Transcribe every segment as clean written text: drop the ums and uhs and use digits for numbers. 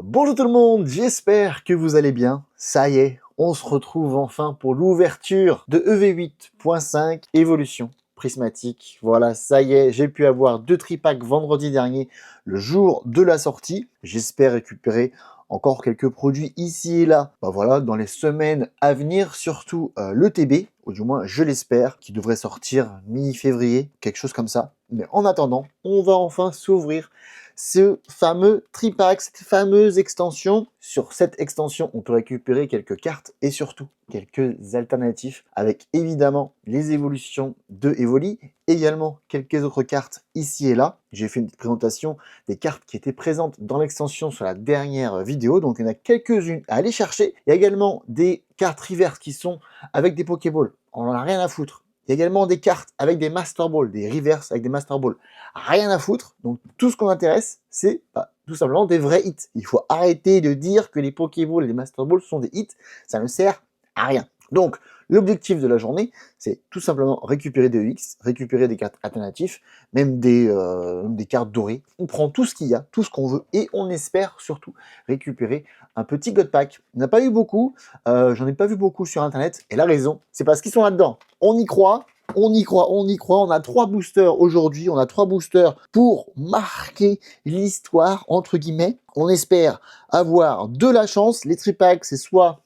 Bonjour tout le monde, j'espère que vous allez bien. Ça y est, on se retrouve enfin pour l'ouverture de EV8.5 Évolution Prismatique. Voilà, ça y est, j'ai pu avoir 2 tripacks vendredi dernier, le jour de la sortie. J'espère récupérer encore quelques produits ici et là. Voilà, dans les semaines à venir, surtout le TB, ou du moins je l'espère, qui devrait sortir mi-février, quelque chose comme ça. Mais en attendant, on va enfin s'ouvrir ce fameux tripack, cette fameuse extension. Sur cette extension, on peut récupérer quelques cartes et surtout quelques alternatifs avec évidemment les évolutions de Evoli, également quelques autres cartes ici et là. J'ai fait une petite présentation des cartes qui étaient présentes dans l'extension sur la dernière vidéo, donc il y en a quelques-unes à aller chercher. Il y a également des cartes reverse qui sont avec des Pokéballs, on en a rien à foutre. Il y a également des cartes avec des Master Balls, des reverse avec des Master Balls. Rien à foutre. Donc tout ce qu'on intéresse, c'est tout simplement des vrais hits. Il faut arrêter de dire que les Pokéballs et les Master Balls sont des hits. Ça ne sert à rien. Donc l'objectif de la journée, c'est tout simplement récupérer des EX, récupérer des cartes alternatives, même des cartes dorées. On prend tout ce qu'il y a, tout ce qu'on veut, et on espère surtout récupérer un petit God Pack. Il n'y en a pas eu beaucoup, j'en ai pas vu beaucoup sur internet, et la raison, c'est parce qu'ils sont là-dedans. On y croit, on y croit, on y croit. On a 3 boosters aujourd'hui. On a 3 boosters pour marquer l'histoire, entre guillemets. On espère avoir de la chance. Les tripacks, c'est soit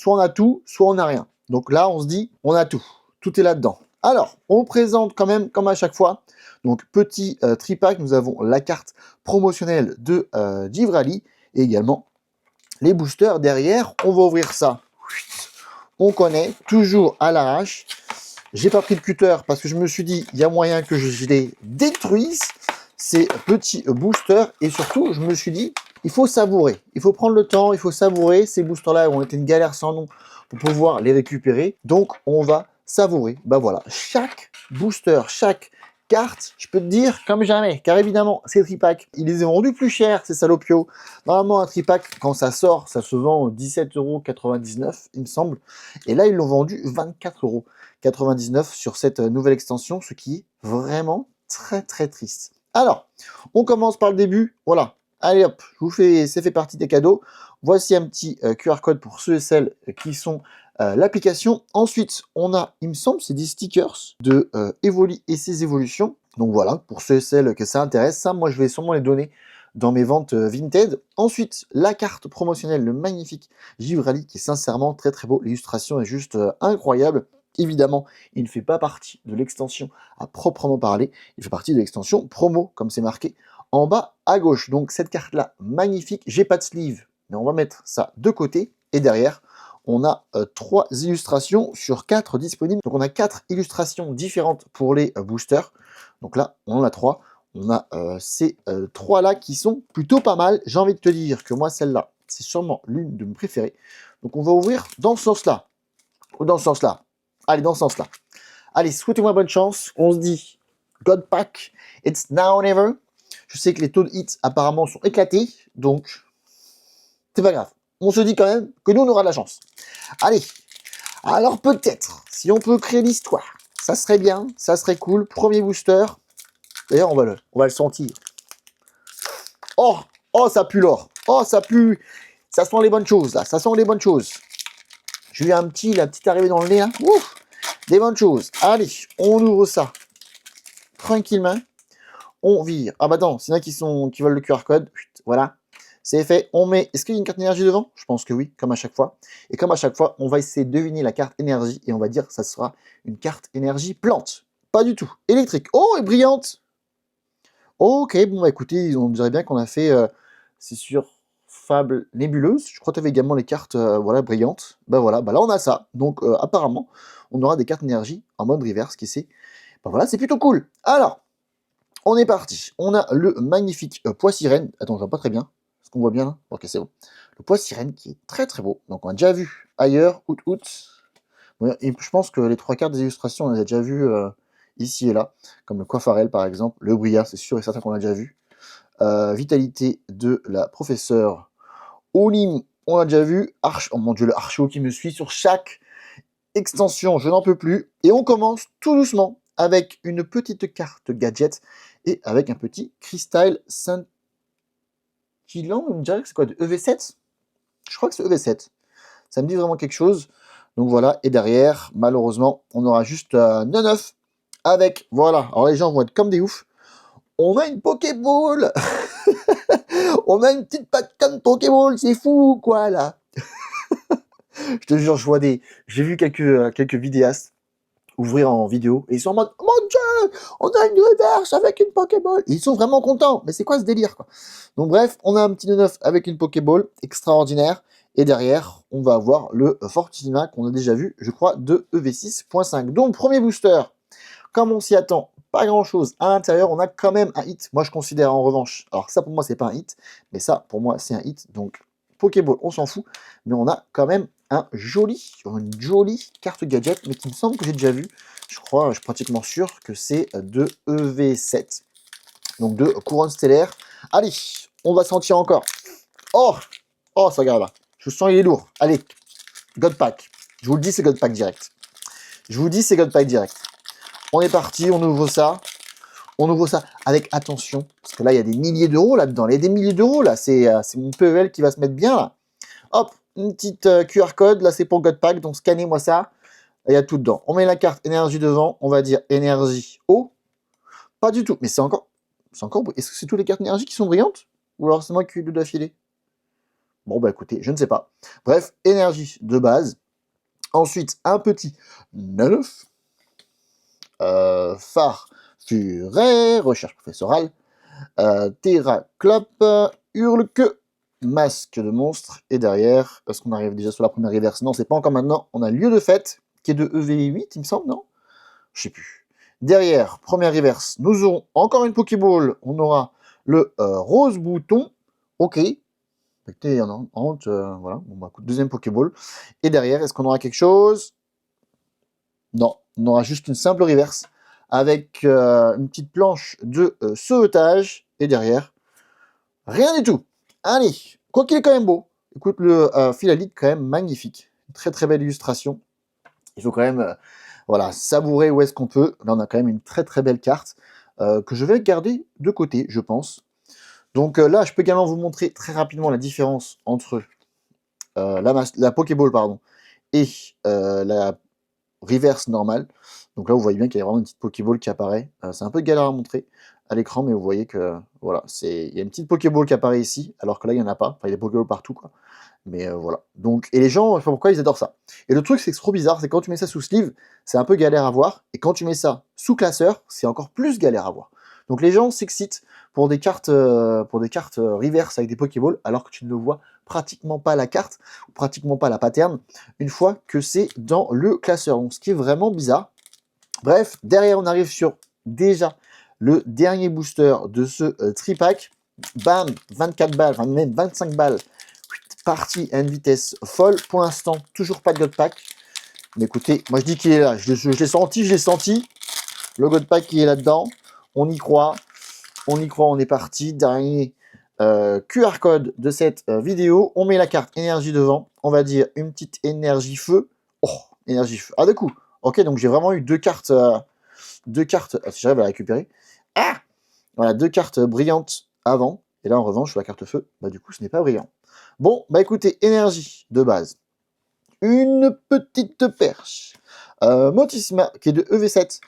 on a tout, soit on n'a rien. Donc là, on se dit, on a tout. Tout est là-dedans. Alors, on présente quand même, comme à chaque fois. Donc, petit tripack, nous avons la carte promotionnelle de Givrali et également les boosters derrière. On va ouvrir ça. On connaît, toujours à l'arrache. J'ai pas pris le cutter parce que je me suis dit, il y a moyen que je les détruise, ces petits boosters. Et surtout, je me suis dit, il faut savourer. Il faut prendre le temps, il faut savourer. Ces boosters-là ont été une galère sans nom pour pouvoir les récupérer. Donc, on va savourer. Voilà, chaque booster, chaque carte, je peux te dire, comme jamais. Car évidemment, ces tripacks, ils les ont vendus plus cher, ces salopios. Normalement, un tripack, quand ça sort, ça se vend 17,99 €, il me semble. Et là, ils l'ont vendu 24,99 € sur cette nouvelle extension, ce qui est vraiment très très triste. Alors, on commence par le début. Voilà. Allez hop, je vous fais, ça fait partie des cadeaux. Voici un petit QR code pour ceux et celles qui sont l'application. Ensuite, on a, il me semble, c'est des stickers de Evoli et ses évolutions. Donc voilà, pour ceux et celles que ça intéresse, ça, moi, je vais sûrement les donner dans mes ventes Vinted. Ensuite, la carte promotionnelle, le magnifique Givrali, qui est sincèrement très très beau. L'illustration est juste incroyable. Évidemment, il ne fait pas partie de l'extension à proprement parler. Il fait partie de l'extension promo, comme c'est marqué en bas à gauche. Donc cette carte-là, magnifique. J'ai pas de sleeve, mais on va mettre ça de côté. Et derrière, on a 3 illustrations sur 4 disponibles. Donc on a 4 illustrations différentes pour les boosters. Donc là, on en a 3. On a ces 3-là qui sont plutôt pas mal. J'ai envie de te dire que moi, celle-là, c'est sûrement l'une de mes préférées. Donc on va ouvrir dans ce sens-là. Ou dans ce sens-là. Allez, dans ce sens-là. Allez, souhaitez-moi bonne chance. On se dit God Pack, it's now or never. Je sais que les taux de hits apparemment sont éclatés, donc c'est pas grave. On se dit quand même que nous, on aura de la chance. Allez, alors peut-être, si on peut créer l'histoire, ça serait bien, ça serait cool. Premier booster. D'ailleurs, on va le sentir. Oh, oh, ça pue l'or. Oh, ça pue. Ça sent les bonnes choses, là. Ça sent les bonnes choses. J'ai eu la petite arrivée dans le nez, là. Ouf, des bonnes choses. Allez, on ouvre ça. Tranquillement. On vire. Ah bah non, c'est là qui veulent le QR code. Voilà. C'est fait. On met. Est-ce qu'il y a une carte énergie devant? Je pense que oui, comme à chaque fois. Et comme à chaque fois, on va essayer de deviner la carte énergie et on va dire que ça sera une carte énergie plante. Pas du tout. Électrique. Oh, et brillante. Ok, bon bah écoutez, on dirait bien qu'on a fait. C'est sur Fable Nébuleuse. Je crois que tu avais également les cartes voilà, brillantes. Bah voilà, bah là on a ça. Donc apparemment, on aura des cartes énergie en mode reverse qui c'est. Bah voilà, c'est plutôt cool. Alors. On est parti. On a le magnifique pois sirène. Attends, je vois pas très bien. Est-ce qu'on voit bien là? Ok, c'est bon. Le pois sirène qui est très très beau. Donc on a déjà vu ailleurs, août. Et je pense que les 3 quarts des illustrations, on les a déjà vues ici et là. Comme le coiffarel par exemple. Le brouillard, c'est sûr et certain qu'on l'a déjà vu. Vitalité de la professeure Olim, on l'a déjà vu. Oh mon dieu, le Archeo qui me suit sur chaque extension, je n'en peux plus. Et on commence tout doucement avec une petite carte gadget et avec un petit Crystal Saint... équivalent, on me dirait que c'est quoi, de EV7? Je crois que c'est EV7. Ça me dit vraiment quelque chose. Donc voilà, et derrière, malheureusement, on aura juste 9 avec, voilà, alors les gens vont être comme des oufs. On a une Pokéball. On a une petite patte Pokéball, c'est fou quoi là. Je te jure, j'ai vu quelques vidéastes ouvrir en vidéo et ils sont en mode oh mon dieu, on a une reverse avec une Pokéball. Et ils sont vraiment contents, mais c'est quoi ce délire quoi. Donc bref, on a un petit 9 avec une Pokéball extraordinaire et derrière, on va avoir le Fortuna qu'on a déjà vu, je crois, de EV6.5. Donc premier booster, comme on s'y attend, pas grand chose. À l'intérieur, on a quand même un hit. Moi, je considère en revanche, alors ça pour moi, c'est pas un hit, mais ça pour moi, c'est un hit. Donc Pokéball, on s'en fout, mais on a quand même une jolie carte gadget, mais qui me semble que j'ai déjà vu. Je suis pratiquement sûr que c'est de EV7. Donc de couronne stellaire. Allez, on va sentir encore. Oh, oh, ça regarde là. Je sens il est lourd. Allez, God Pack. Je vous le dis, c'est God Pack direct. Je vous dis, c'est God Pack direct. On est parti, on ouvre ça. On ouvre ça avec attention, parce que là, il y a des milliers d'euros là-dedans. Il y a des milliers d'euros, là. C'est mon PEL qui va se mettre bien, là. Hop, une petite QR code. Là, c'est pour God Pack, donc scannez-moi ça. Il y a tout dedans. On met la carte énergie devant. On va dire énergie haut. Pas du tout, mais c'est encore... Est-ce que c'est toutes les cartes énergie qui sont brillantes? Ou alors c'est moi qui ai deux d'affilée? Bon, bah écoutez, je ne sais pas. Bref, énergie de base. Ensuite, un petit 9. Phare Furet, recherche professorale, Terra Clop, Hurle que, masque de monstre, et derrière, est-ce qu'on arrive déjà sur la première reverse? Non, c'est pas encore maintenant, on a lieu de fête, qui est de EV8, il me semble, non? Je sais plus. Derrière, première reverse, nous aurons encore une Pokéball, on aura le rose bouton, ok, écoutez, voilà, bon, bah, deuxième Pokéball, et derrière, est-ce qu'on aura quelque chose? Non, on aura juste une simple reverse avec une petite planche de sauvetage et derrière, rien du tout. Allez, quoi qu'il est quand même beau. Écoute, le Philalite quand même magnifique. Une très très belle illustration. Il faut quand même voilà, savourer où est-ce qu'on peut. Là, on a quand même une très très belle carte que je vais garder de côté, je pense. Donc là, je peux également vous montrer très rapidement la différence entre la Pokéball pardon, et la reverse normale. Donc là, vous voyez bien qu'il y a vraiment une petite Pokéball qui apparaît. C'est un peu galère à montrer à l'écran, mais vous voyez que voilà, il y a une petite Pokéball qui apparaît ici, alors que là, il n'y en a pas. Enfin, il y a des Pokéballs partout, quoi. Mais voilà. Donc, et les gens, je sais pas pourquoi, ils adorent ça. Et le truc, c'est que c'est trop bizarre, c'est quand tu mets ça sous sleeve, c'est un peu galère à voir. Et quand tu mets ça sous classeur, c'est encore plus galère à voir. Donc les gens s'excitent pour des cartes, reverse avec des Pokéballs, alors que tu ne vois pratiquement pas la carte, ou pratiquement pas la pattern, une fois que c'est dans le classeur. Donc ce qui est vraiment bizarre. Bref, derrière on arrive sur déjà le dernier booster de ce tripack. Bam, 24 balles, enfin même 25 balles. Parti à une vitesse folle. Pour l'instant, toujours pas de God Pack. Mais écoutez, moi je dis qu'il est là. Je l'ai senti. Le God Pack qui est là-dedans. On y croit. On est parti. Dernier QR code de cette vidéo. On met la carte énergie devant. On va dire une petite énergie feu. Oh, énergie feu. Ah, de coup. Ok, donc j'ai vraiment eu deux cartes. Si j'arrive à la récupérer. Ah, voilà, deux cartes brillantes avant. Et là, en revanche, sur la carte feu, bah du coup, ce n'est pas brillant. Bon, bah écoutez, énergie de base. Une petite perche. Motisma, qui est de EV7.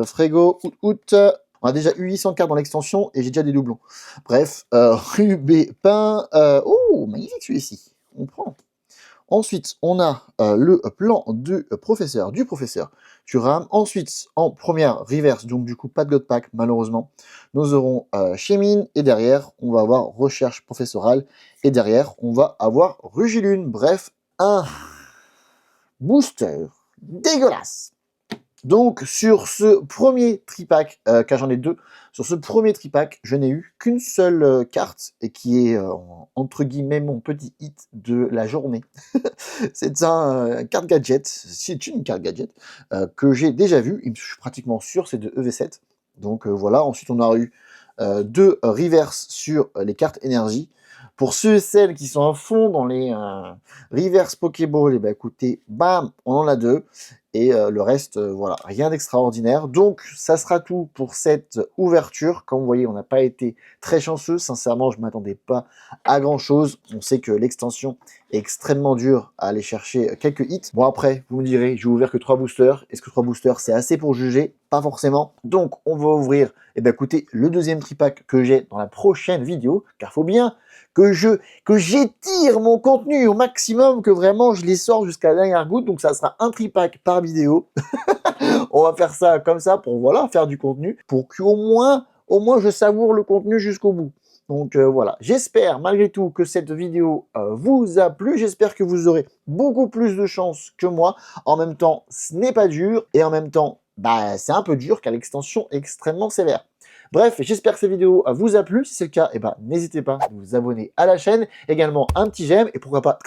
Frego, Out. On a déjà eu 800 cartes dans l'extension et j'ai déjà des doublons. Bref, Rubé, Pain. Oh, magnifique celui-ci. On prend. Ensuite, on a le plan du professeur Thuram. Ensuite, en première reverse, donc du coup pas de God Pack malheureusement, nous aurons Chemin et derrière on va avoir recherche professorale et derrière on va avoir Rugilune. Bref, un booster dégueulasse. Donc sur ce premier tripack, car j'en ai deux, sur ce premier tripack, je n'ai eu qu'une seule carte, et qui est entre guillemets mon petit hit de la journée. C'est un carte gadget, c'est une carte gadget que j'ai déjà vue, je suis pratiquement sûr, c'est de EV7. Donc voilà, ensuite on a eu deux reverse sur les cartes énergie. Pour ceux et celles qui sont à fond dans les reverse Pokéball, et ben écoutez, bam, on en a deux. Et le reste, voilà, rien d'extraordinaire. Donc ça sera tout pour cette ouverture. Comme vous voyez, on n'a pas été très chanceux. Sincèrement, je ne m'attendais pas à grand-chose. On sait que l'extension est extrêmement dure à aller chercher quelques hits. Bon après, vous me direz, j'ai ouvert que 3 boosters. Est-ce que 3 boosters, c'est assez pour juger? Pas forcément. Donc on va ouvrir, eh ben, écoutez, le deuxième tripack que j'ai dans la prochaine vidéo. Car faut bien que j'étire mon contenu au maximum, que vraiment je les sors jusqu'à la dernière goutte. Donc ça sera un tripack par vidéo. On va faire ça comme ça pour voilà faire du contenu, pour qu'au moins je savoure le contenu jusqu'au bout. Donc voilà, j'espère malgré tout que cette vidéo vous a plu, j'espère que vous aurez beaucoup plus de chance que moi. En même temps, ce n'est pas dur, et en même temps, bah, c'est un peu dur car l'extension est extrêmement sévère. Bref, j'espère que cette vidéo vous a plu. Si c'est le cas, eh ben, n'hésitez pas à vous abonner à la chaîne, également un petit j'aime, et pourquoi pas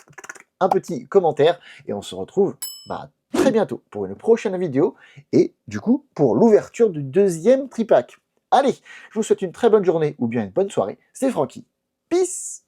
un petit commentaire. Et on se retrouve bah, très bientôt pour une prochaine vidéo, et du coup, pour l'ouverture du deuxième tripack. Allez, je vous souhaite une très bonne journée, ou bien une bonne soirée. C'est Francky. Peace!